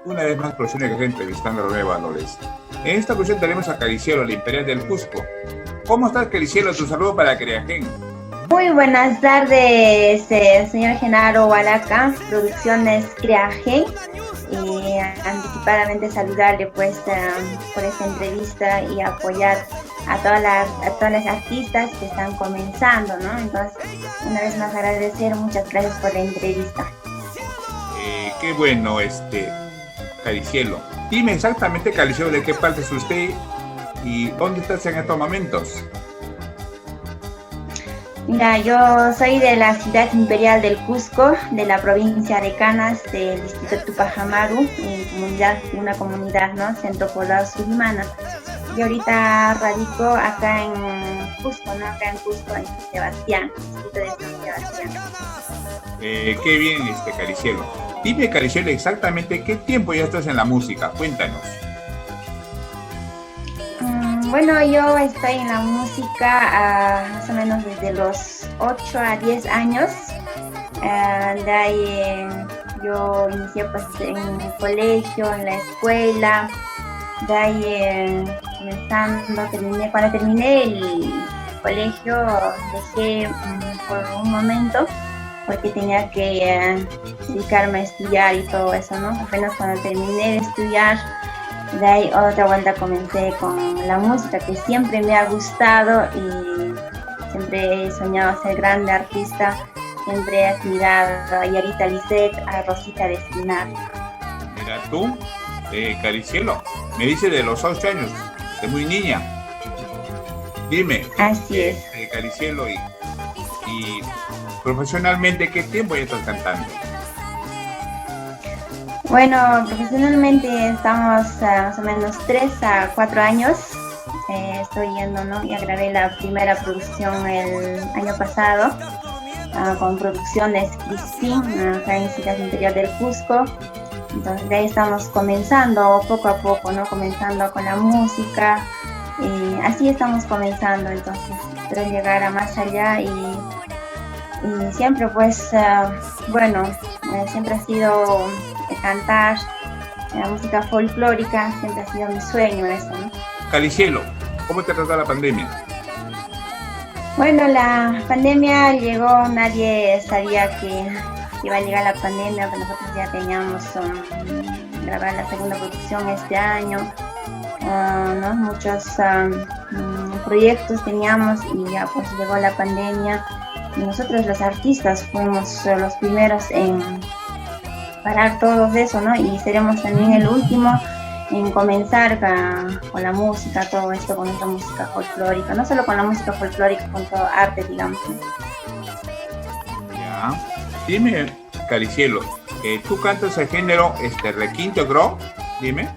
Una vez más, profesor que entrevistando a René Valores. En esta ocasión tenemos a Caricielo, la Imperial del Cusco. ¿Cómo estás, Caricielo? Tu saludo para Creagen. Muy buenas tardes, señor Genaro Walaca, Producciones Creagen. Y anticipadamente saludarle pues por esta entrevista y apoyar a todas las artistas que están comenzando, ¿no? Entonces, una vez más agradecer, muchas gracias por la entrevista. Qué bueno, Caricielo. Dime exactamente, Caricielo, de qué parte es usted y dónde estás en estos momentos. Mira, yo soy de la ciudad imperial del Cusco, de la provincia de Canas, del distrito Tupajamaru, una comunidad, ¿no? Centro Poblado Surimana. Y ahorita radico acá en Cusco, ¿no? Acá en Cusco, en San Sebastián, distrito de San Sebastián. Qué bien, Caricielo. Dime, Caricielo, exactamente qué tiempo ya estás en la música. Cuéntanos. Bueno, yo estoy en la música más o menos desde los 8 a 10 años. De ahí yo inicié pues en el colegio, en la escuela. De ahí cuando terminé el colegio dejé por un momento porque tenía que dedicarme a estudiar y todo eso, ¿no? Apenas cuando terminé de estudiar, de ahí otra vuelta comencé con la música, que siempre me ha gustado y siempre he soñado ser grande artista. Siempre he admirado a Yarita Lisset, a Rosita de Espinar. Mira tú, Caricielo, me dice de los 8 años, de muy niña. Dime. Así es. Caricielo, y profesionalmente, ¿qué tiempo ya estás cantando? Bueno, profesionalmente estamos más o menos 3 a 4 años. Estoy yendo, ¿no? Ya grabé la primera producción el año pasado con Producciones Crispín, acá en Ciudad Imperial del Cusco. Entonces de ahí estamos comenzando poco a poco, ¿no? Comenzando con la música. Así estamos comenzando, entonces espero llegar a más allá y siempre pues, siempre ha sido cantar la música folclórica, siempre ha sido mi sueño eso, ¿no? Caricielo, ¿cómo te trató la pandemia? Bueno, la pandemia llegó, nadie sabía que iba a llegar la pandemia, que nosotros ya teníamos grabar la segunda producción este año, ¿no? Muchos proyectos teníamos y ya pues llegó la pandemia y nosotros los artistas fuimos los primeros en parar todo eso, ¿no? Y seremos también el último en comenzar con la música, todo esto con esta música folclórica, no solo con la música folclórica, con todo arte, digamos, ¿no? Ya. Dime, Caricielo, ¿tú cantas el género requinto gro? Dime.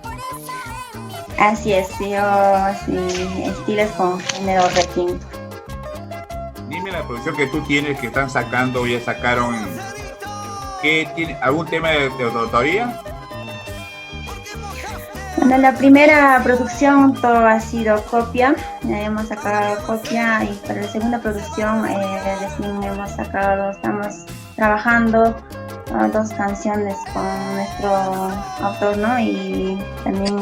Así es, sí, estilos con género requinto. Dime la producción que tú tienes, que están sacando, ya sacaron, ¿qué tiene? ¿Algún tema de autoría? Bueno, la primera producción todo ha sido copia, hemos sacado copia y para la segunda producción recién estamos trabajando 2 canciones con nuestro autor, ¿no? Y también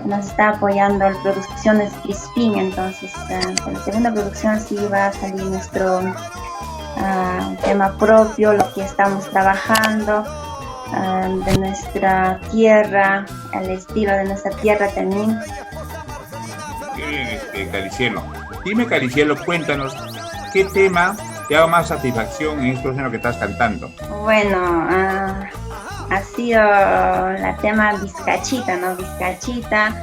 nos está apoyando el Producciones Crispín, entonces para la segunda producción sí va a salir nuestro tema propio, lo que estamos trabajando. De nuestra tierra, al estilo de nuestra tierra también. Qué bien, Caricielo. Dime, Caricielo, cuéntanos, ¿qué tema te da más satisfacción en estos años que estás cantando? Bueno, ha sido la tema Vizcachita, ¿no? Vizcachita.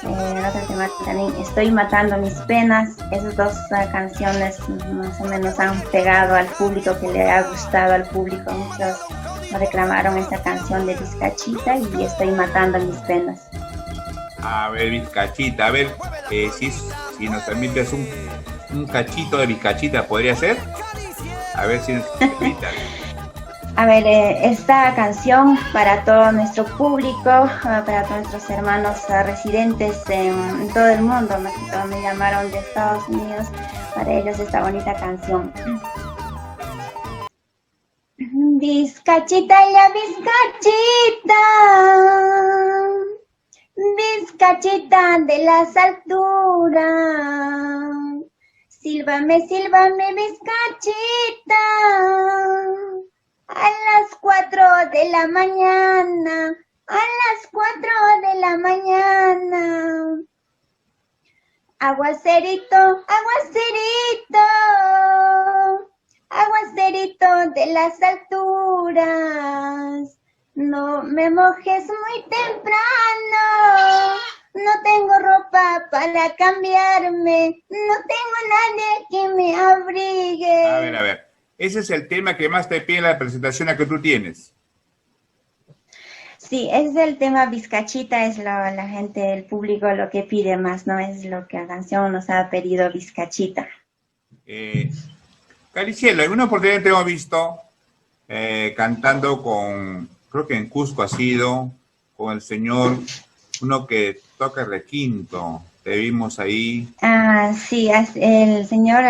El otro tema también, Estoy matando mis penas. Esas 2 canciones más o menos han pegado al público, que le ha gustado al público. Muchos reclamaron esta canción de Vizcachita y Estoy matando mis penas. A ver, Vizcachita, a ver, si nos permites un cachito de Vizcachita, ¿podría ser? A ver si nos permite. A ver, esta canción para todo nuestro público, para todos nuestros hermanos residentes en todo el mundo, más que todo me llamaron de Estados Unidos, para ellos esta bonita canción. Vizcachita, ya Vizcachita, Vizcachita de las alturas, sílvame, sílvame Vizcachita, a las 4 de la mañana, a las 4 de la mañana. Aguacerito, aguacerito, aguacerito de las alturas. No me mojes muy temprano, no tengo ropa para cambiarme, no tengo nadie que me abrigue. A ver. Ese es el tema que más te pide en la presentación a que tú tienes. Sí, es el tema Vizcachita, es la gente, el público lo que pide más, ¿no? Es lo que la canción nos ha pedido, Vizcachita. Caricielo, en una oportunidad te hemos visto cantando con, creo que en Cusco ha sido, con el señor, uno que toca requinto. Te vimos ahí. Ah, sí, el señor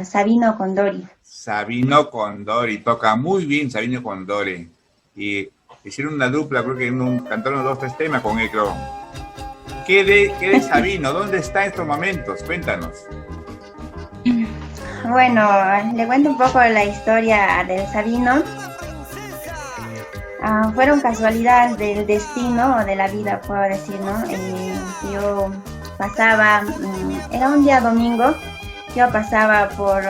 Sabino Condori. Sabino Condori, toca muy bien Sabino Condori. Y hicieron una dupla, creo que cantaron 2 o 3 temas con él, creo. ¿Qué de Sabino? ¿Dónde está en estos momentos? Cuéntanos. Bueno, le cuento un poco la historia del Sabino. Fueron casualidades del destino o de la vida, puedo decir, ¿no? Yo pasaba, era un día domingo, yo pasaba por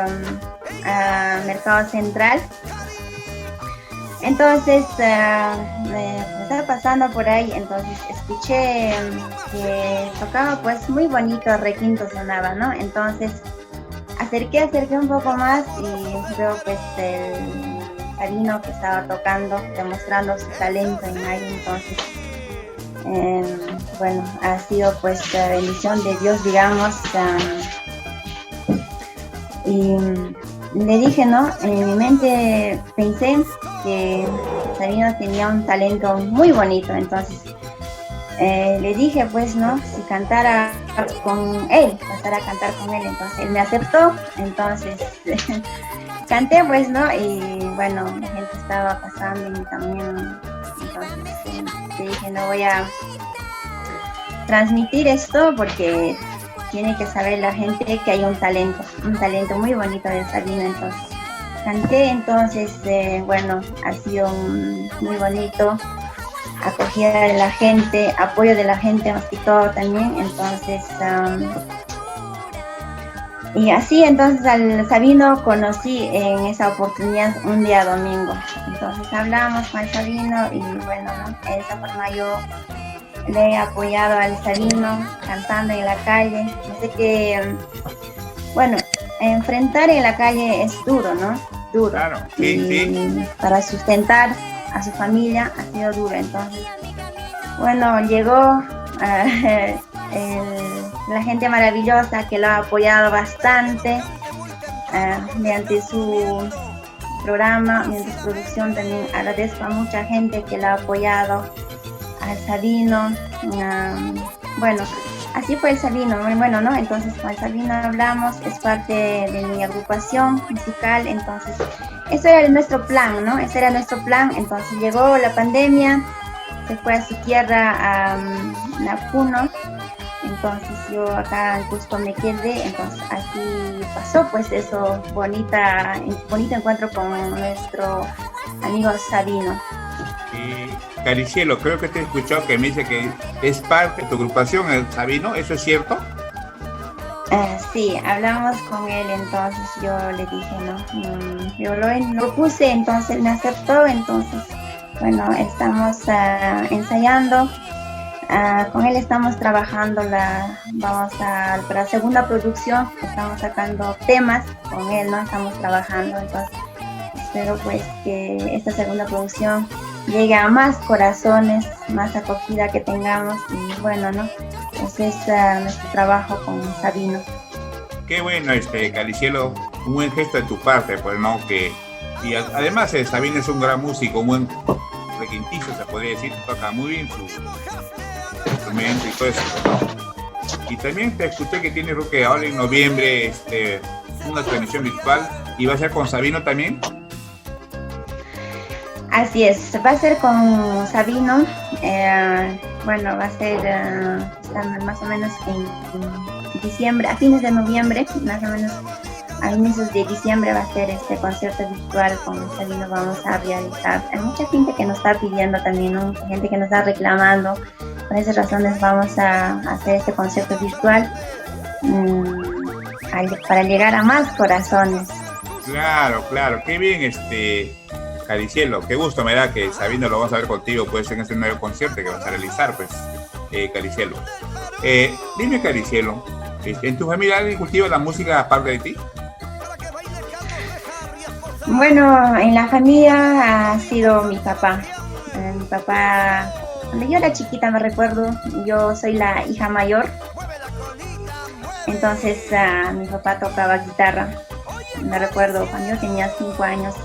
Mercado Central. Entonces, estaba pasando por ahí, entonces escuché que tocaba pues muy bonito, requinto sonaba, ¿no? Entonces acerqué un poco más y veo pues el Sabino que estaba tocando, demostrando su talento en ahí. Entonces, bueno, ha sido pues la bendición de Dios, digamos, y le dije, ¿no? En mi mente pensé que Sabino tenía un talento muy bonito, entonces le dije, pues, ¿no? Si cantara con él, pasara a cantar con él, entonces él me aceptó, entonces canté, pues, ¿no? Y bueno, la gente estaba pasando y también, entonces le dije, no voy a transmitir esto porque tiene que saber la gente que hay un talento muy bonito del Sabino. Entonces canté, entonces bueno, ha sido muy bonito, acogida de la gente, apoyo de la gente más que todo también. Entonces y así, entonces al Sabino conocí en esa oportunidad un día domingo, entonces hablamos con el Sabino y bueno, ¿no? De esa forma yo le he apoyado al Sabino cantando en la calle. No sé qué, bueno, enfrentar en la calle es duro, ¿no? Duro. Claro, sí. Para sustentar a su familia ha sido duro. Entonces, bueno, llegó la gente maravillosa que lo ha apoyado bastante mediante su programa, mediante su producción. También agradezco a mucha gente que lo ha apoyado al Sabino. Bueno, así fue el Sabino, muy bueno, ¿no? Entonces con el Sabino hablamos, es parte de mi agrupación musical, entonces eso era nuestro plan, ¿no? Ese era nuestro plan. Entonces llegó la pandemia, se fue a su tierra, a Puno, entonces yo acá en Cusco me quedé, entonces así pasó pues eso, bonito encuentro con nuestro amigo Sabino. Caricielo, creo que te he escuchado que me dice que es parte de tu agrupación, el Sabino, ¿eso es cierto? Sí, hablamos con él, entonces yo le dije, no, yo lo propuse, entonces él me aceptó, entonces, bueno, estamos ensayando, con él estamos trabajando, vamos para la segunda producción, estamos sacando temas con él, ¿no? Estamos trabajando, entonces espero pues que esta segunda producción llegue a más corazones, más acogida que tengamos y bueno, ¿no? Ese es nuestro trabajo con Sabino. Qué bueno, Caricielo, un buen gesto de tu parte, pues, ¿no? Y además, Sabino es un gran músico, un buen requintillo, se podría decir, toca muy bien su instrumento y todo eso, ¿no? Y también te escuché que tiene, creo que ahora en noviembre, una transmisión virtual, y va a ser con Sabino también. Así es, va a ser con Sabino. Bueno, va a ser más o menos en diciembre, a fines de noviembre, más o menos a inicios de diciembre va a ser este concierto virtual con Sabino. Vamos a realizar. Hay mucha gente que nos está pidiendo también, ¿no? Gente que nos está reclamando. Por esas razones vamos a hacer este concierto virtual para llegar a más corazones. Claro, claro, qué bien, Caricielo, qué gusto me da que Sabino lo vamos a ver contigo, pues, en este nuevo concierto que vas a realizar, pues, Caricielo. Dime, Caricielo, ¿en tu familia alguien cultiva la música aparte de ti? Bueno, en la familia ha sido mi papá. Mi papá, cuando yo era chiquita me recuerdo, yo soy la hija mayor, entonces mi papá tocaba guitarra. Me recuerdo cuando yo tenía 5 años,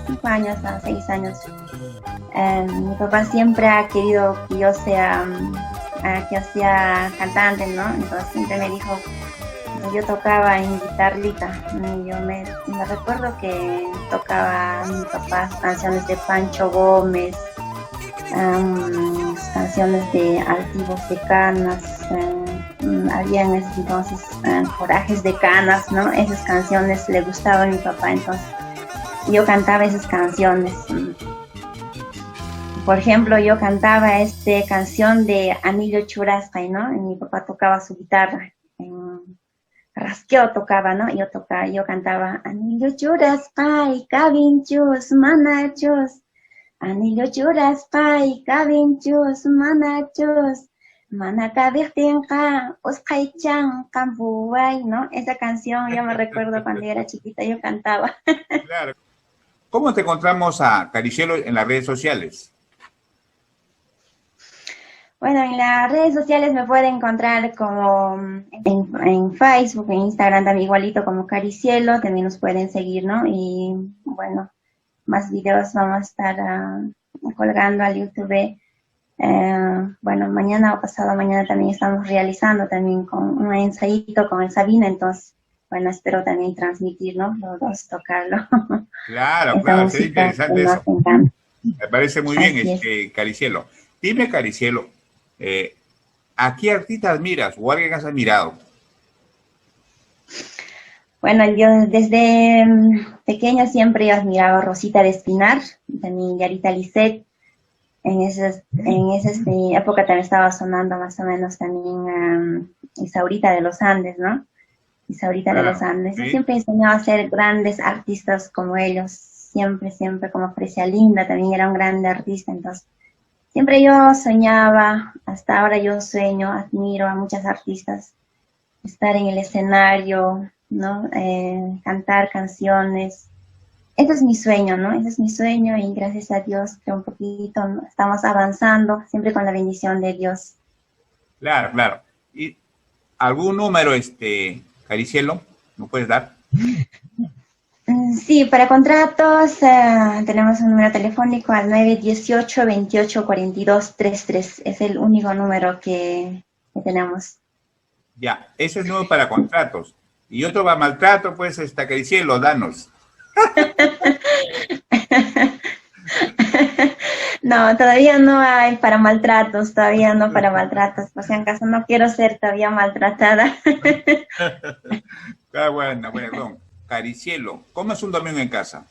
5 años a 6 años. Mi papá siempre ha querido que yo sea cantante, ¿no? Entonces siempre me dijo, yo tocaba en guitarrita. Y yo me recuerdo que tocaba mi papá canciones de Pancho Gómez, canciones de Altivos de Canas. Había en ese entonces Corajes de Canas, ¿no? Esas canciones le gustaban a mi papá, entonces yo cantaba esas canciones. Por ejemplo, yo cantaba canción de Anillo Churascay, ¿no? Y mi papá tocaba su guitarra. Rasqueo tocaba, ¿no? Yo cantaba Anillo Churascay, Cabinchus, Manachos. Anillo Churascay, Cabinchus, Manachos. Manaka Virtenka, Oskaichan, Campuay, ¿no? Esa canción yo me recuerdo cuando yo era chiquita, yo cantaba. Claro. ¿Cómo te encontramos a Caricielo en las redes sociales? Bueno, en las redes sociales me pueden encontrar como en Facebook, en Instagram también igualito como Caricielo, también nos pueden seguir, ¿no? Y bueno, más videos vamos a estar colgando al YouTube. Bueno, mañana o pasado mañana también estamos realizando también con un ensayito con el Sabino, entonces, bueno, espero también transmitir, ¿no? Los dos, tocarlo. Claro, Esa claro, sería música que interesante nos eso. encanta. Me parece muy Así bien, es. Caricielo. Dime, Caricielo, ¿a qué artista admiras o alguien has admirado? Bueno, yo desde pequeña siempre he admirado a Rosita de Espinar, también Yarita Lisset. En esa época también estaba sonando más o menos también Isaurita de los Andes, ¿no? Isaurita de los Andes. Yo ¿sí? siempre he soñado a ser grandes artistas como ellos, siempre, siempre, como Fresia Linda también era un grande artista, entonces siempre yo soñaba, hasta ahora yo sueño, admiro a muchas artistas, estar en el escenario, ¿no? Cantar canciones. Ese es mi sueño, ¿no? Ese es mi sueño y gracias a Dios que un poquito, ¿no? Estamos avanzando, siempre con la bendición de Dios. Claro, claro. ¿Y algún número, Caricielo, me puedes dar? Sí, para contratos tenemos un número telefónico al 918-28-42-33. Es el único número que tenemos. Ya, ese es nuevo para contratos. Y otro para maltrato, pues, Caricielo, danos. No, todavía no hay para maltratos, todavía no para maltratos. Por si acaso no quiero ser todavía maltratada. Ah, bueno, perdón. Caricielo, ¿cómo es un domingo en casa?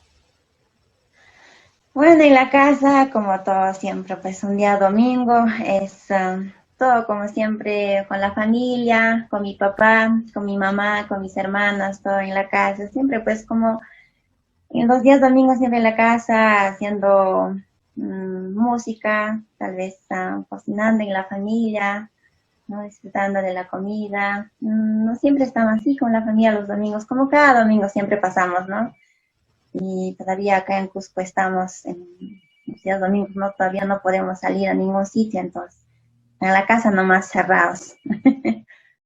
Bueno, en la casa, como todo siempre, pues un día domingo, es todo como siempre con la familia, con mi papá, con mi mamá, con mis hermanas, todo en la casa. Siempre pues como en los días domingos siempre en la casa haciendo música, tal vez cocinando en la familia, ¿no? Disfrutando de la comida. No siempre estamos así con la familia los domingos, como cada domingo siempre pasamos, ¿no? Y todavía acá en Cusco estamos en los días domingos, ¿no? Todavía no podemos salir a ningún sitio, entonces en la casa nomás cerrados.